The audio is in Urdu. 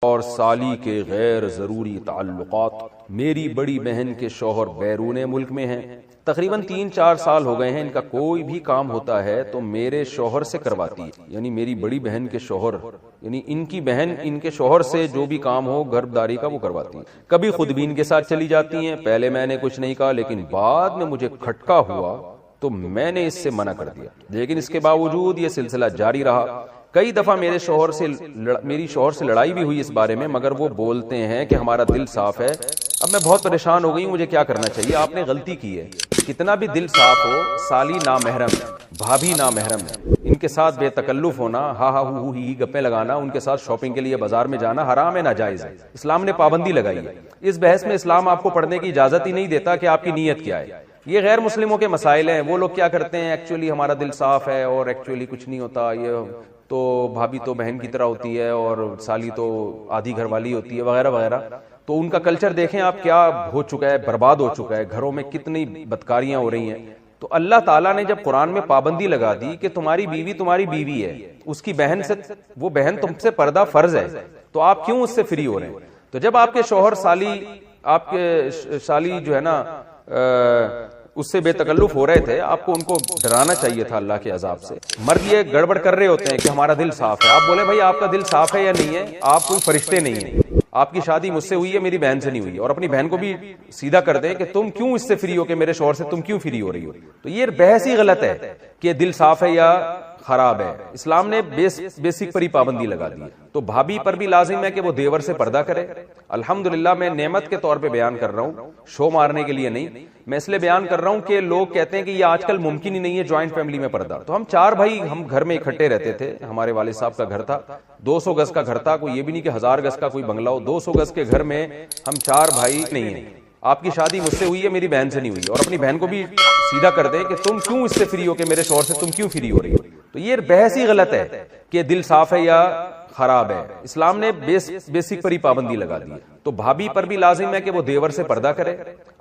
اور سالی کے غیر ضروری تعلقات۔ میری بڑی بہن کے شوہر بیرون ملک میں ہیں، تقریباً 3-4 سال ہو گئے ہیں، ان کا کوئی بھی کام ہوتا ہے تو میرے شوہر سے کرواتی ہے، یعنی میری بڑی بہن کے شوہر، یعنی ان کی بہن ان کے شوہر سے جو بھی کام ہو گھرداری کا وہ کرواتی ہیں۔ کبھی خود بھی ان کے ساتھ چلی جاتی ہیں، پہلے میں نے کچھ نہیں کہا لیکن بعد میں مجھے کھٹکا ہوا تو میں نے اس سے منع کر دیا، لیکن اس کے باوجود یہ سلسلہ جاری رہا۔ کئی دفعہ میری شوہر سے لڑائی بھی ہوئی اس بارے میں، مگر وہ بولتے ہیں کہ ہمارا دل صاف ہے۔ اب میں بہت پریشان ہو گئی ہوں، مجھے کیا کرنا چاہیے؟ آپ نے غلطی کی ہے، کتنا بھی دل صاف ہو، سالی نامحرم ہے، بھابھی نامحرم ہے، ان کے ساتھ بے تکلف ہونا، ہا ہا ہو ہی گپیں لگانا، ان کے ساتھ شاپنگ کے لیے بازار میں جانا حرام ہے، ناجائز ہے، اسلام نے پابندی لگائی ہے۔ اس بحث میں اسلام آپ کو پڑھنے کی اجازت ہی نہیں دیتا کہ آپ کی نیت کیا ہے۔ یہ غیر مسلموں کے مسائل ہیں، وہ لوگ کیا کرتے ہیں، ایکچولی ہمارا دل صاف ہے اور ایکچولی کچھ نہیں ہوتا، یہ تو بھابھی تو بہن کی طرح ہوتی ہے اور سالی تو آدھی گھر والی ہوتی ہے وغیرہ وغیرہ۔ تو ان کا کلچر دیکھیں آپ کیا ہو چکا ہے، برباد ہو چکا ہے، گھروں میں کتنی بدکاریاں ہو رہی ہیں۔ تو اللہ تعالیٰ نے جب قرآن میں پابندی لگا دی کہ تمہاری بیوی تمہاری بیوی ہے، اس کی بہن سے، وہ بہن تم سے پردہ فرض ہے، تو آپ کیوں اس سے فری ہو رہے ہیں؟ تو جب آپ کے شوہر آپ کے سالی جو ہے نا اس سے بے تکلف ہو رہے تھے، آپ کو ان کو ڈرانا چاہیے تھا اللہ کے عذاب سے۔ مرد یہ گڑبڑ کر رہے ہوتے ہیں کہ ہمارا دل صاف ہے، آپ بولیں بھائی آپ کا دل صاف ہے یا نہیں ہے؟ آپ کوئی فرشتے نہیں ہیں، آپ کی شادی مجھ سے ہوئی ہے، میری بہن سے نہیں ہوئی، اور اپنی بہن کو بھی سیدھا کر دیں کہ تم کیوں اس سے فری ہو، کہ میرے شوہر سے تم کیوں فری ہو رہی ہو؟ تو یہ بحث ہی غلط ہے کہ دل صاف ہے یا خراب ہے۔ اسلام نے بیسک پر ہی پابندی لگا دی۔ تو بھابھی پر بھی لازم ہے کہ وہ دیور سے پردہ کرے۔ الحمدللہ میں نعمت کے طور پہ بیان کر رہا ہوں، شو مارنے کے لیے نہیں، میں اس لیے بیان کر رہا ہوں کہ لوگ کہتے ہیں کہ یہ آج کل ممکن ہی نہیں ہے جوائنٹ فیملی میں پردہ۔ تو ہم 4 بھائی ہم گھر میں اکٹھے رہتے تھے، ہمارے والد صاحب کا گھر تھا، 200 گز کا گھر تھا، کوئی یہ بھی نہیں کہ 1000 گز کا کوئی بنگلہ ہو، 200 گز کے گھر میں ہم 4 بھائی نہیں ہیں۔ آپ کی شادی مجھ سے ہوئی ہے، میری بہن سے نہیں ہوئی، اور اپنی بہن کو بھی سیدھا کر دیں کہ تم کیوں اس سے فری ہو، کہ میرے شوہر سے تم کیوں فری ہو رہی ہو؟ تو یہ بحث ہی غلط ہے کہ دل صاف ہے یا خراب ہے۔ اسلام نے بیسک پر ہی پابندی لگا دی۔ تو بھابھی پر بھی لازم ہے کہ وہ دیور سے پردہ کرے۔